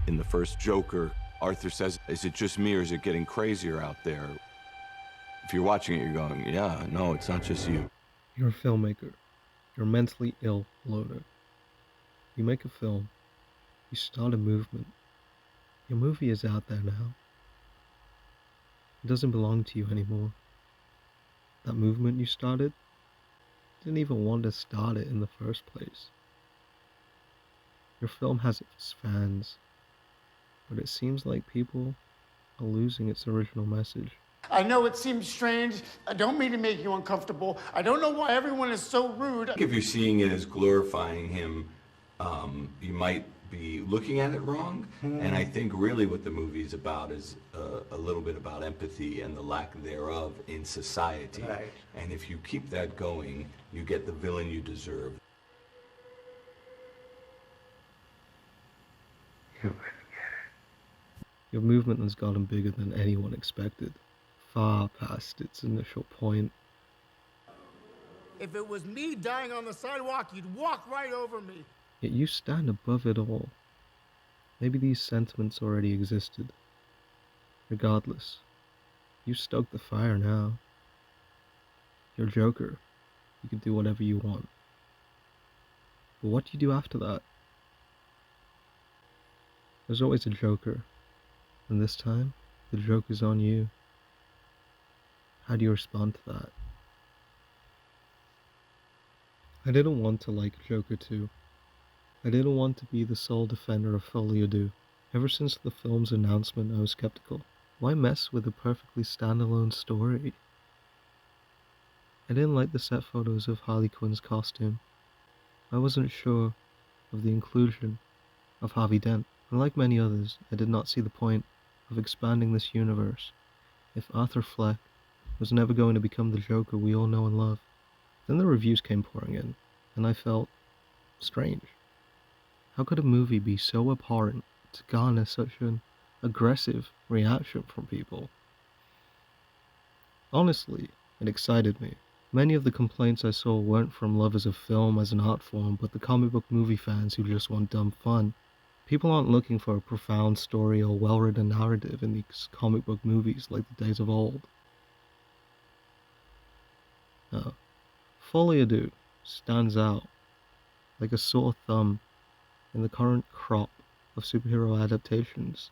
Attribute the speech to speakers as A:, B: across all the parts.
A: In the first Joker, Arthur says, is it just me or is it getting crazier out there? If you're watching it, you're going, yeah, no, it's not just you.
B: You're a filmmaker. You're a mentally ill loner. You make a film. You start a movement. Your movie is out there now. It doesn't belong to you anymore. That movement you started didn't even want to start it in the first place. Your film has its fans, but it seems like people are losing its original message.
C: I know it seems strange. I don't mean to make you uncomfortable. I don't know why everyone is so rude.
A: If you're seeing it as glorifying him, you might be looking at it wrong. And I think really what the movie's about is a little bit about empathy and the lack thereof in society.
C: Right.
A: And if you keep that going, you get the villain you deserve.
B: Your movement has gotten bigger than anyone expected, far past its initial point.
C: If it was me dying on the sidewalk, you'd walk right over me.
B: Yet you stand above it all. Maybe these sentiments already existed. Regardless, you stoked the fire now. You're Joker. You can do whatever you want. But what do you do after that? There's always a Joker. And this time, the joke is on you. How do you respond to that? I didn't want to like Joker 2. I didn't want to be the sole defender of Folie à Deux. Ever since the film's announcement, I was skeptical. Why mess with a perfectly standalone story? I didn't like the set photos of Harley Quinn's costume. I wasn't sure of the inclusion of Harvey Dent. Unlike many others, I did not see the point of expanding this universe if Arthur Fleck was never going to become the Joker we all know and love. Then the reviews came pouring in, and I felt strange. How could a movie be so abhorrent to garner such an aggressive reaction from people? Honestly, it excited me. Many of the complaints I saw weren't from lovers of film as an art form, but the comic book movie fans who just want dumb fun. People aren't looking for a profound story or well-written narrative in these comic book movies like the days of old. No. Folie à Deux stands out like a sore thumb in the current crop of superhero adaptations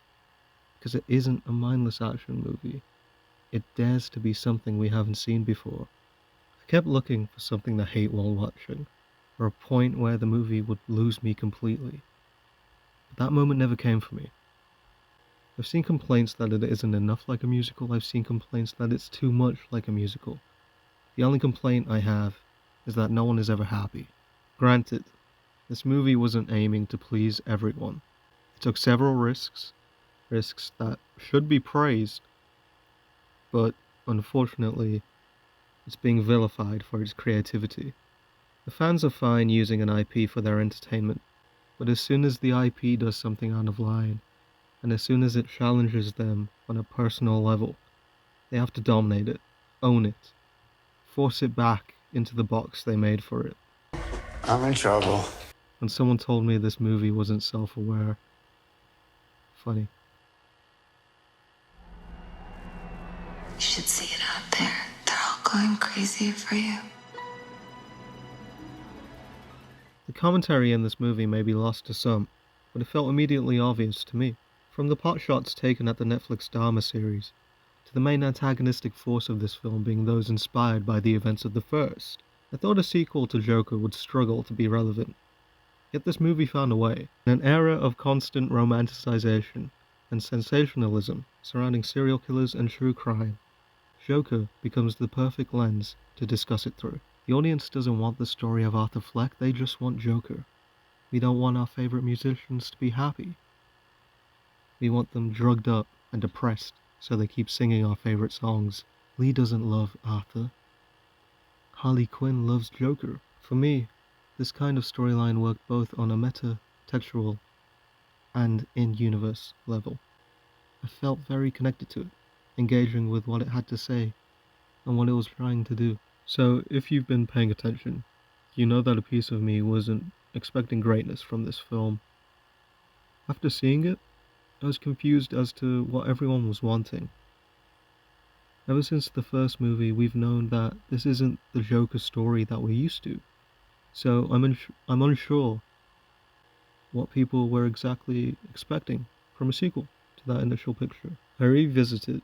B: because it isn't a mindless action movie. It dares to be something we haven't seen before. I kept looking for something to hate while watching, or a point where the movie would lose me completely. But that moment never came for me. I've seen complaints that it isn't enough like a musical. I've seen complaints that it's too much like a musical. The only complaint I have is that no one is ever happy. Granted, this movie wasn't aiming to please everyone. It took several risks that should be praised, but unfortunately, it's being vilified for its creativity. The fans are fine using an IP for their entertainment, but as soon as the IP does something out of line, and as soon as it challenges them on a personal level, they have to dominate it, own it, force it back into the box they made for it.
C: I'm in trouble.
B: And someone told me this movie wasn't self-aware. Funny.
D: You should see it out there. They're all going crazy for you.
B: The commentary in this movie may be lost to some, but it felt immediately obvious to me. From the pot shots taken at the Netflix Dharma series, to the main antagonistic force of this film being those inspired by the events of the first, I thought a sequel to Joker would struggle to be relevant. Yet this movie found a way. In an era of constant romanticization and sensationalism surrounding serial killers and true crime, Joker becomes the perfect lens to discuss it through. The audience doesn't want the story of Arthur Fleck, they just want Joker. We don't want our favorite musicians to be happy. We want them drugged up and depressed so they keep singing our favorite songs. Lee doesn't love Arthur. Harley Quinn loves Joker. For me, this kind of storyline worked both on a meta-textual and in-universe level. I felt very connected to it, engaging with what it had to say and what it was trying to do. So if you've been paying attention, you know that a piece of me wasn't expecting greatness from this film. After seeing it, I was confused as to what everyone was wanting. Ever since the first movie, we've known that this isn't the Joker story that we're used to. So I'm unsure what people were exactly expecting from a sequel to that initial picture. I revisited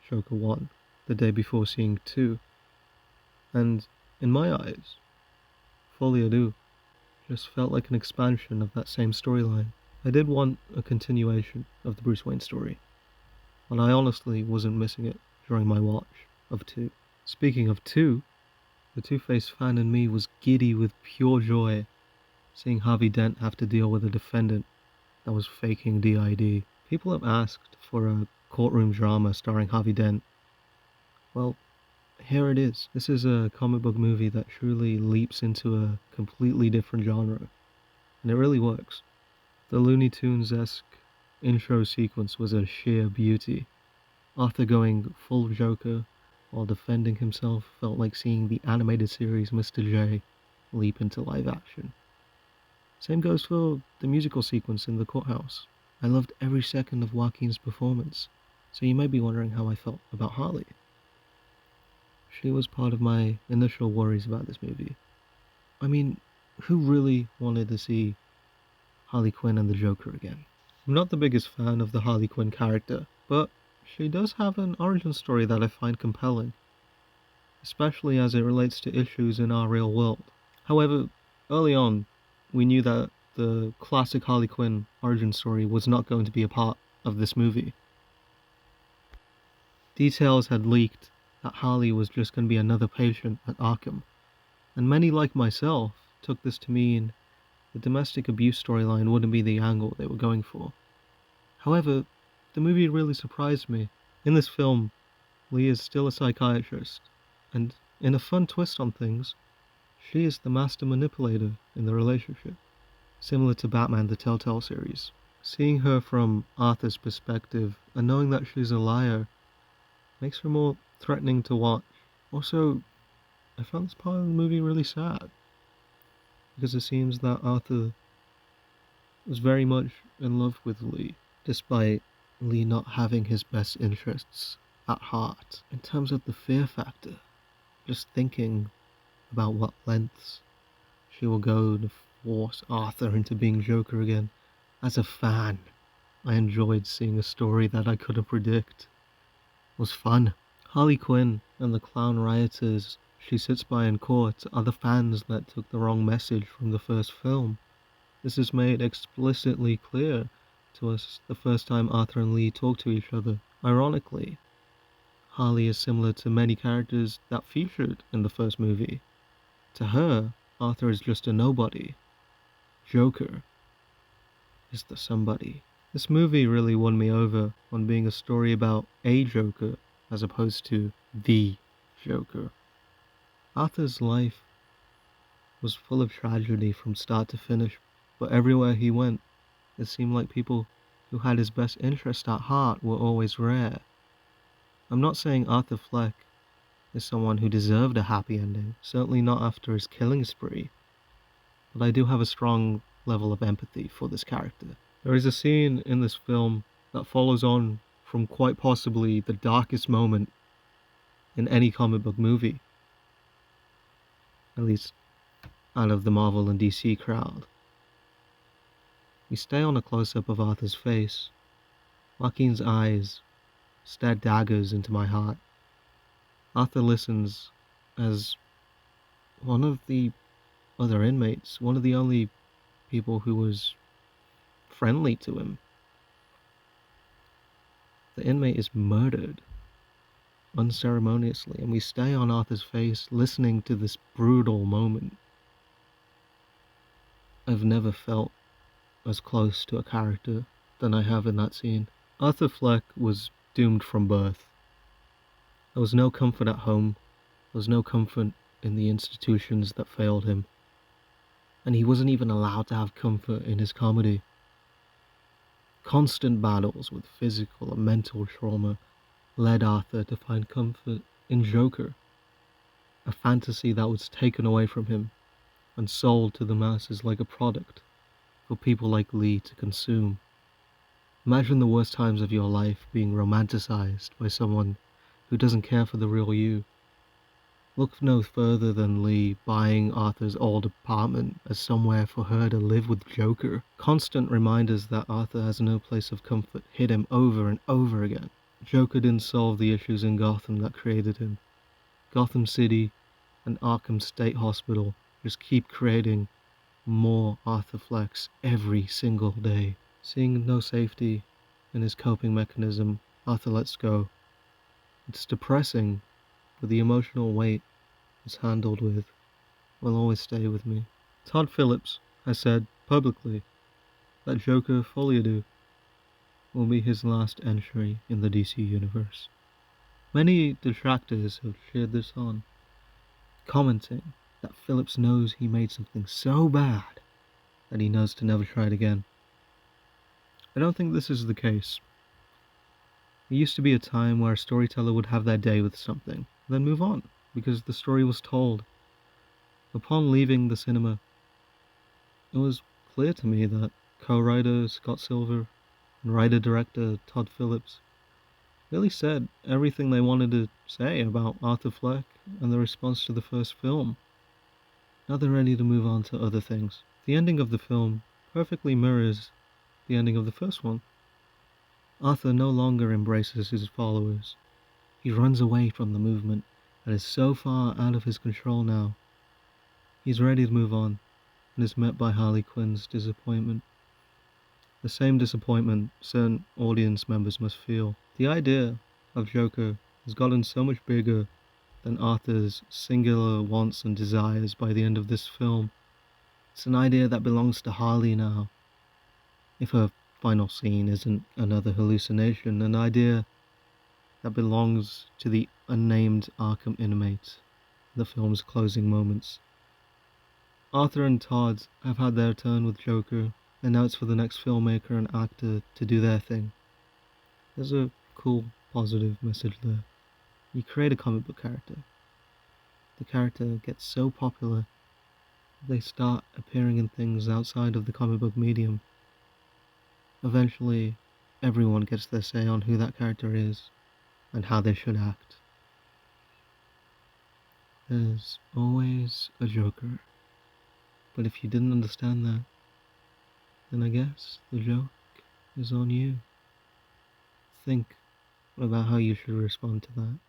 B: Joker 1 the day before seeing 2, and in my eyes, Folie à just felt like an expansion of that same storyline. I did want a continuation of the Bruce Wayne story, and I honestly wasn't missing it during my watch of 2. Speaking of 2, the Two-Face fan in me was giddy with pure joy seeing Harvey Dent have to deal with a defendant that was faking DID. People have asked for a courtroom drama starring Harvey Dent. Well, here it is. This is a comic book movie that truly leaps into a completely different genre, and it really works. The Looney Tunes-esque intro sequence was a sheer beauty. Arthur going full Joker while defending himself felt like seeing the animated series Mr. J leap into live action. Same goes for the musical sequence in the courthouse. I loved every second of Joaquin's performance, so you may be wondering how I felt about Harley. She was part of my initial worries about this movie. I mean, who really wanted to see Harley Quinn and the Joker again? I'm not the biggest fan of the Harley Quinn character, but she does have an origin story that I find compelling, especially as it relates to issues in our real world. However, early on, we knew that the classic Harley Quinn origin story was not going to be a part of this movie. Details had leaked that Harley was just going to be another patient at Arkham, and many like myself took this to mean the domestic abuse storyline wouldn't be the angle they were going for. However, the movie really surprised me. In this film, Lee is still a psychiatrist, and in a fun twist on things, she is the master manipulator in the relationship, similar to Batman the Telltale series. Seeing her from Arthur's perspective and knowing that she's a liar makes her more threatening to watch. Also, I found this part of the movie really sad, because it seems that Arthur was very much in love with Lee, despite Lee not having his best interests at heart. In terms of the fear factor, just thinking about what lengths she will go to force Arthur into being Joker again. As a fan, I enjoyed seeing a story that I couldn't predict. It was fun. Harley Quinn and the clown rioters she sits by in court are the fans that took the wrong message from the first film. This is made explicitly clear to us the first time Arthur and Lee talk to each other. Ironically, Harley is similar to many characters that featured in the first movie. To her, Arthur is just a nobody. Joker is the somebody. This movie really won me over on being a story about a Joker as opposed to the Joker. Arthur's life was full of tragedy from start to finish, but everywhere he went, it seemed like people who had his best interest at heart were always rare. I'm not saying Arthur Fleck is someone who deserved a happy ending, certainly not after his killing spree, but I do have a strong level of empathy for this character. There is a scene in this film that follows on from quite possibly the darkest moment in any comic book movie, at least out of the Marvel and DC crowd. We stay on a close-up of Arthur's face. Joaquin's eyes stare daggers into my heart. Arthur listens as one of the other inmates, one of the only people who was friendly to him. The inmate is murdered unceremoniously, and we stay on Arthur's face listening to this brutal moment. I've never felt as close to a character than I have in that scene. Arthur Fleck was doomed from birth. There was no comfort at home. There was no comfort in the institutions that failed him. And he wasn't even allowed to have comfort in his comedy. Constant battles with physical and mental trauma led Arthur to find comfort in Joker, a fantasy that was taken away from him and sold to the masses like a product for people like Lee to consume. Imagine the worst times of your life being romanticized by someone who doesn't care for the real you. Look no further than Lee buying Arthur's old apartment as somewhere for her to live with Joker. Constant reminders that Arthur has no place of comfort hit him over and over again. Joker didn't solve the issues in Gotham that created him. Gotham City and Arkham State Hospital just keep creating more Arthur Flecks every single day. Seeing no safety in his coping mechanism, Arthur lets go. It's depressing, but the emotional weight it's handled with will always stay with me. Todd Phillips has said publicly that Joker Folie will be his last entry in the DC universe. Many detractors have cheered this on, commenting that Phillips knows he made something so bad that he knows to never try it again. I don't think this is the case. It used to be a time where a storyteller would have their day with something, then move on, because the story was told. Upon leaving the cinema, it was clear to me that co-writer Scott Silver and writer-director Todd Phillips really said everything they wanted to say about Arthur Fleck and the response to the first film. Now they're ready to move on to other things. The ending of the film perfectly mirrors the ending of the first one. Arthur no longer embraces his followers. He runs away from the movement that is so far out of his control now. He's ready to move on, and is met by Harley Quinn's disappointment. The same disappointment certain audience members must feel. The idea of Joker has gotten so much bigger than Arthur's singular wants and desires by the end of this film. It's an idea that belongs to Harley now. If her final scene isn't another hallucination, an idea that belongs to the unnamed Arkham inmates in the film's closing moments. Arthur and Todd have had their turn with Joker, and now it's for the next filmmaker and actor to do their thing. There's a cool, positive message there. You create a comic book character. The character gets so popular, they start appearing in things outside of the comic book medium. Eventually, everyone gets their say on who that character is and how they should act. There's always a Joker. But if you didn't understand that, then I guess the joke is on you. Think about how you should respond to that.